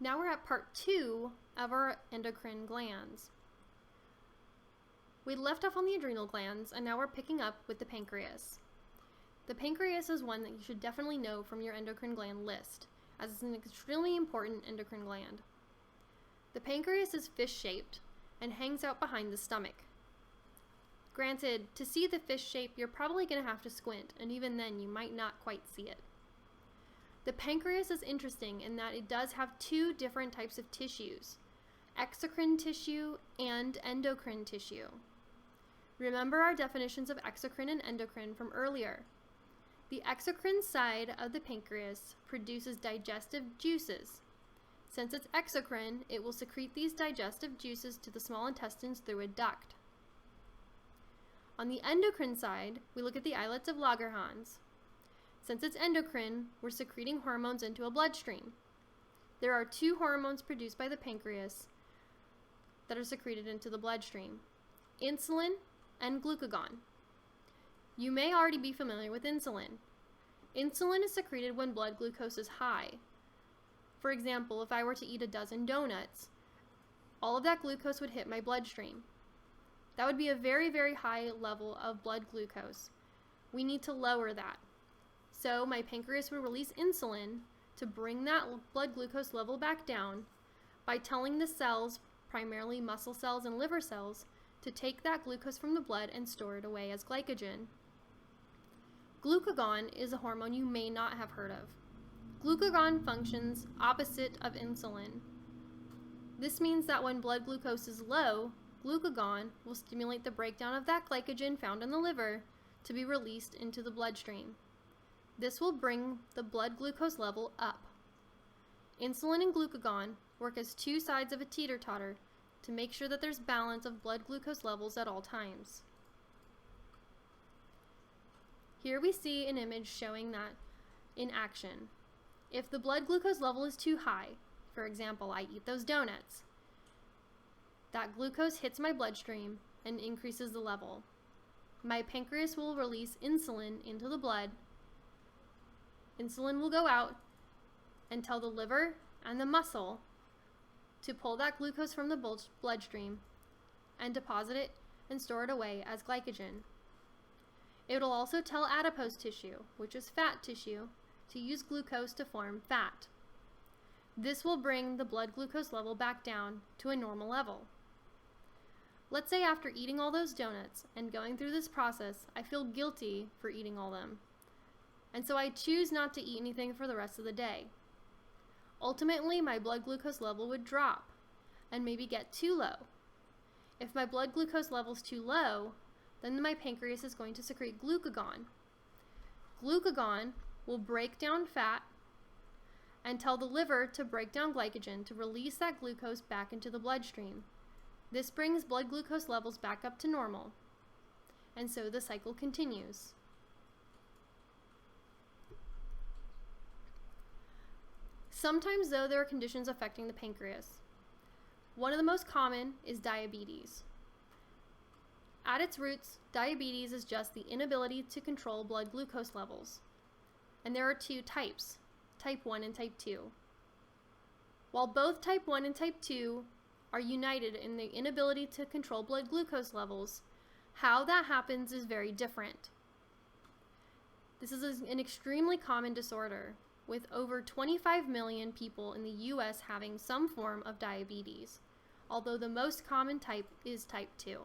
Now we're at part 2 of our endocrine glands. We left off on the adrenal glands, and now we're picking up with the pancreas. The pancreas is one that you should definitely know from your endocrine gland list, as it's an extremely important endocrine gland. The pancreas is fish-shaped and hangs out behind the stomach. Granted, to see the fish shape, you're probably going to have to squint, and even then you might not quite see it. The pancreas is interesting in that it does have two different types of tissues, exocrine tissue and endocrine tissue. Remember our definitions of exocrine and endocrine from earlier. The exocrine side of the pancreas produces digestive juices. Since it's exocrine, it will secrete these digestive juices to the small intestines through a duct. On the endocrine side, we look at the islets of Langerhans. Since it's endocrine, we're secreting hormones into a bloodstream. There are two hormones produced by the pancreas that are secreted into the bloodstream: insulin and glucagon. You may already be familiar with insulin. Insulin is secreted when blood glucose is high. For example, if I were to eat a dozen donuts, all of that glucose would hit my bloodstream. That would be a very, very high level of blood glucose. We need to lower that. So my pancreas will release insulin to bring that blood glucose level back down by telling the cells, primarily muscle cells and liver cells, to take that glucose from the blood and store it away as glycogen. Glucagon is a hormone you may not have heard of. Glucagon functions opposite of insulin. This means that when blood glucose is low, glucagon will stimulate the breakdown of that glycogen found in the liver to be released into the bloodstream. This will bring the blood glucose level up. Insulin and glucagon work as two sides of a teeter-totter to make sure that there's balance of blood glucose levels at all times. Here we see an image showing that in action. If the blood glucose level is too high, for example, I eat those donuts, that glucose hits my bloodstream and increases the level. My pancreas will release insulin into the blood. Insulin will go out and tell the liver and the muscle to pull that glucose from the bloodstream and deposit it and store it away as glycogen. It will also tell adipose tissue, which is fat tissue, to use glucose to form fat. This will bring the blood glucose level back down to a normal level. Let's say after eating all those donuts and going through this process, I feel guilty for eating all them. And so I choose not to eat anything for the rest of the day. Ultimately, my blood glucose level would drop and maybe get too low. If my blood glucose level is too low, then my pancreas is going to secrete glucagon. Glucagon will break down fat and tell the liver to break down glycogen to release that glucose back into the bloodstream. This brings blood glucose levels back up to normal, and so the cycle continues. Sometimes, though, there are conditions affecting the pancreas. One of the most common is diabetes. At its roots, diabetes is just the inability to control blood glucose levels. And there are two types, type 1 and type 2. While both type 1 and type 2 are united in the inability to control blood glucose levels, how that happens is very different. This is an extremely common disorder, with over 25 million people in the US having some form of diabetes, although the most common type is type 2.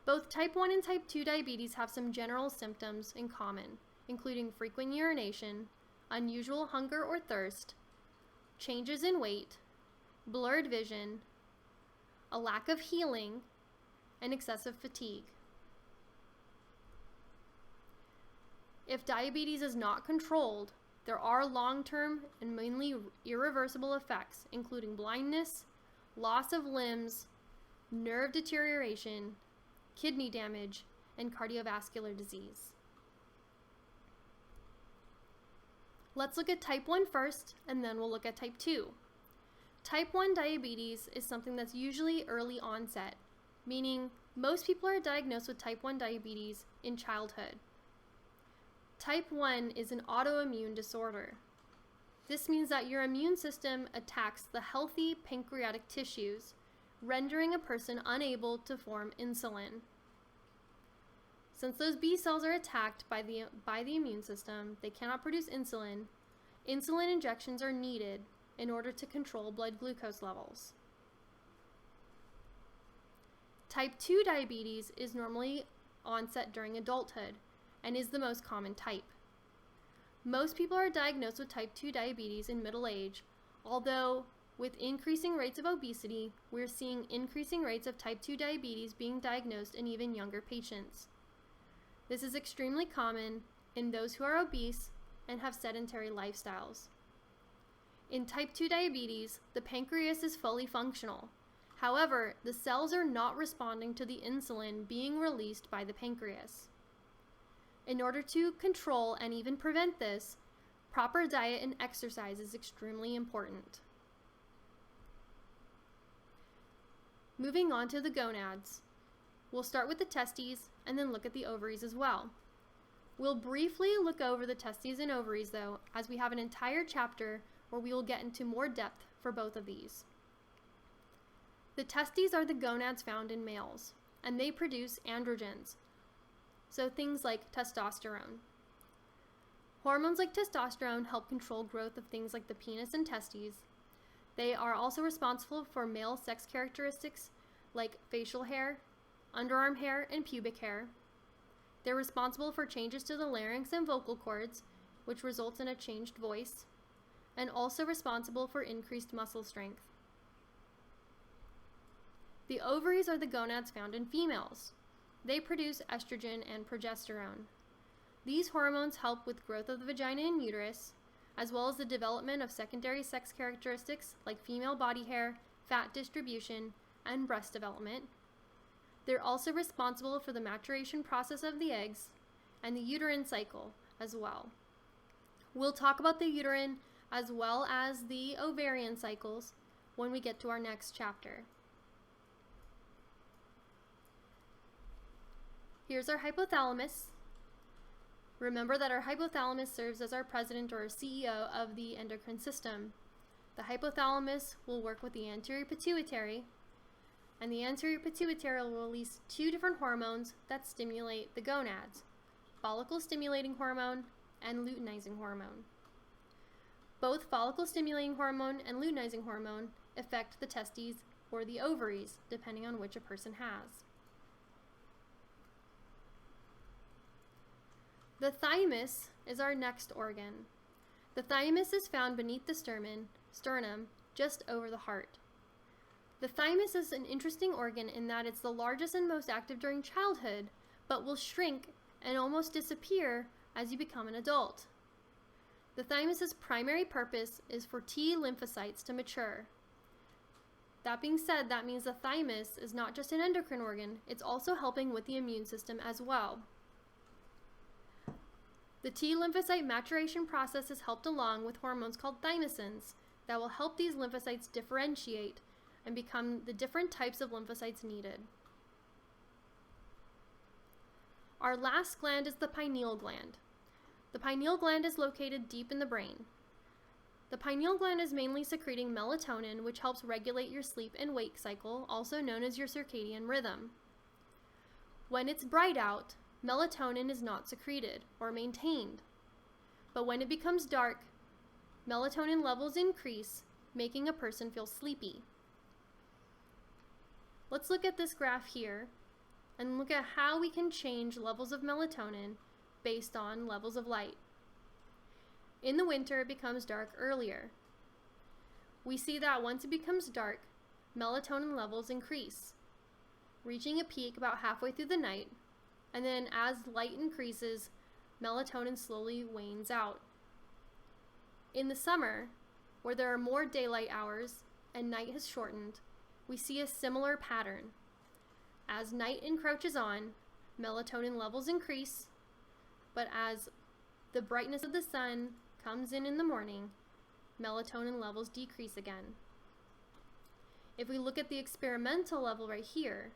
Both type 1 and type 2 diabetes have some general symptoms in common, including frequent urination, unusual hunger or thirst, changes in weight, blurred vision, a lack of healing, and excessive fatigue. If diabetes is not controlled, there are long-term and mainly irreversible effects, including blindness, loss of limbs, nerve deterioration, kidney damage, and cardiovascular disease. Let's look at type 1 first, and then we'll look at type 2. Type 1 diabetes is something that's usually early onset, meaning most people are diagnosed with type 1 diabetes in childhood. Type 1 is an autoimmune disorder. This means that your immune system attacks the healthy pancreatic tissues, rendering a person unable to form insulin. Since those B cells are attacked by the immune system, they cannot produce insulin. Insulin injections are needed in order to control blood glucose levels. Type 2 diabetes is normally onset during adulthood and is the most common type. Most people are diagnosed with type 2 diabetes in middle age, although with increasing rates of obesity, we're seeing increasing rates of type 2 diabetes being diagnosed in even younger patients. This is extremely common in those who are obese and have sedentary lifestyles. In type 2 diabetes, the pancreas is fully functional. However, the cells are not responding to the insulin being released by the pancreas. In order to control and even prevent this, proper diet and exercise is extremely important. Moving on to the gonads. We'll start with the testes and then look at the ovaries as well. We'll briefly look over the testes and ovaries though, as we have an entire chapter where we will get into more depth for both of these. The testes are the gonads found in males, and they produce androgens, so things like testosterone. Hormones like testosterone help control growth of things like the penis and testes. They are also responsible for male sex characteristics like facial hair, underarm hair, and pubic hair. They're responsible for changes to the larynx and vocal cords, which results in a changed voice, and also responsible for increased muscle strength. The ovaries are the gonads found in females. They produce estrogen and progesterone. These hormones help with growth of the vagina and uterus, as well as the development of secondary sex characteristics like female body hair, fat distribution, and breast development. They're also responsible for the maturation process of the eggs and the uterine cycle as well. We'll talk about the uterine as well as the ovarian cycles when we get to our next chapter. Here's our hypothalamus. Remember that our hypothalamus serves as our president or CEO of the endocrine system. The hypothalamus will work with the anterior pituitary, and the anterior pituitary will release two different hormones that stimulate the gonads: follicle stimulating hormone and luteinizing hormone. Both follicle stimulating hormone and luteinizing hormone affect the testes or the ovaries, depending on which a person has. The thymus is our next organ. The thymus is found beneath the sternum, just over the heart. The thymus is an interesting organ in that it's the largest and most active during childhood, but will shrink and almost disappear as you become an adult. The thymus's primary purpose is for T lymphocytes to mature. That being said, that means the thymus is not just an endocrine organ, it's also helping with the immune system as well. The T lymphocyte maturation process is helped along with hormones called thymosins that will help these lymphocytes differentiate and become the different types of lymphocytes needed. Our last gland is the pineal gland. The pineal gland is located deep in the brain. The pineal gland is mainly secreting melatonin, which helps regulate your sleep and wake cycle, also known as your circadian rhythm. When it's bright out, melatonin is not secreted or maintained. But when it becomes dark, melatonin levels increase, making a person feel sleepy. Let's look at this graph here and look at how we can change levels of melatonin based on levels of light. In the winter, it becomes dark earlier. We see that once it becomes dark, melatonin levels increase, reaching a peak about halfway through the night, and then as light increases, melatonin slowly wanes out. In the summer, where there are more daylight hours and night has shortened, we see a similar pattern. As night encroaches on, melatonin levels increase, but as the brightness of the sun comes in the morning, melatonin levels decrease again. If we look at the experimental level right here,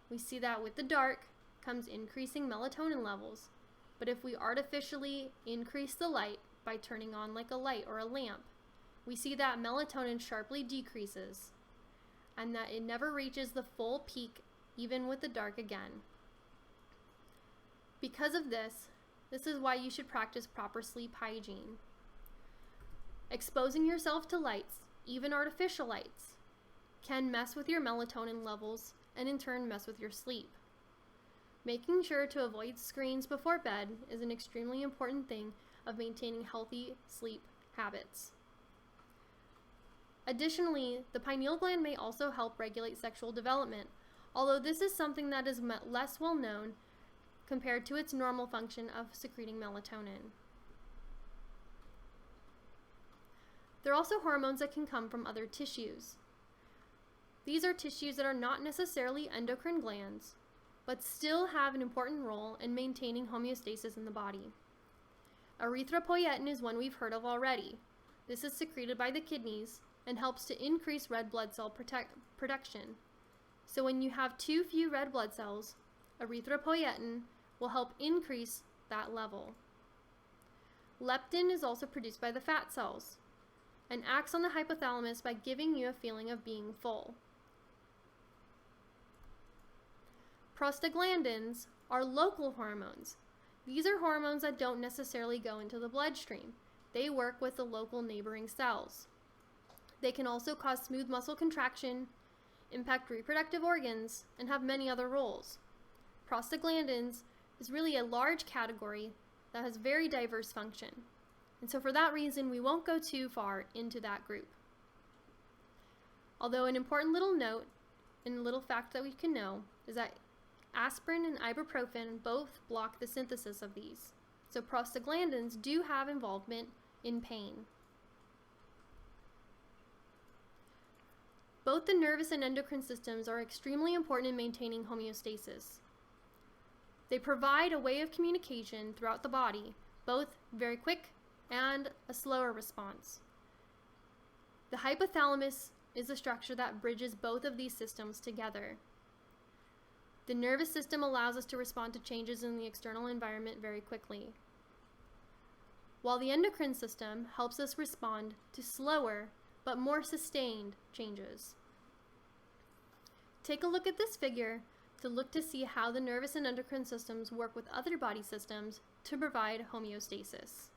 we see that with the dark comes increasing melatonin levels, but if we artificially increase the light by turning on like a light or a lamp, we see that melatonin sharply decreases and that it never reaches the full peak even with the dark again. Because of this is why you should practice proper sleep hygiene. Exposing yourself to lights, even artificial lights, can mess with your melatonin levels and in turn mess with your sleep. Making sure to avoid screens before bed is an extremely important thing of maintaining healthy sleep habits. Additionally, the pineal gland may also help regulate sexual development, although this is something that is less well known compared to its normal function of secreting melatonin. There are also hormones that can come from other tissues. These are tissues that are not necessarily endocrine glands, but still have an important role in maintaining homeostasis in the body. Erythropoietin is one we've heard of already. This is secreted by the kidneys and helps to increase red blood cell production. So when you have too few red blood cells, erythropoietin will help increase that level. Leptin is also produced by the fat cells and acts on the hypothalamus by giving you a feeling of being full. Prostaglandins are local hormones. These are hormones that don't necessarily go into the bloodstream. They work with the local neighboring cells. They can also cause smooth muscle contraction, impact reproductive organs, and have many other roles. Prostaglandins is really a large category that has very diverse function. And so for that reason, we won't go too far into that group. Although an important little note and a little fact that we can know is that aspirin and ibuprofen both block the synthesis of these. So prostaglandins do have involvement in pain. Both the nervous and endocrine systems are extremely important in maintaining homeostasis. They provide a way of communication throughout the body, both very quick and a slower response. The hypothalamus is the structure that bridges both of these systems together. The nervous system allows us to respond to changes in the external environment very quickly, while the endocrine system helps us respond to slower but more sustained changes. Take a look at this figure to look to see how the nervous and endocrine systems work with other body systems to provide homeostasis.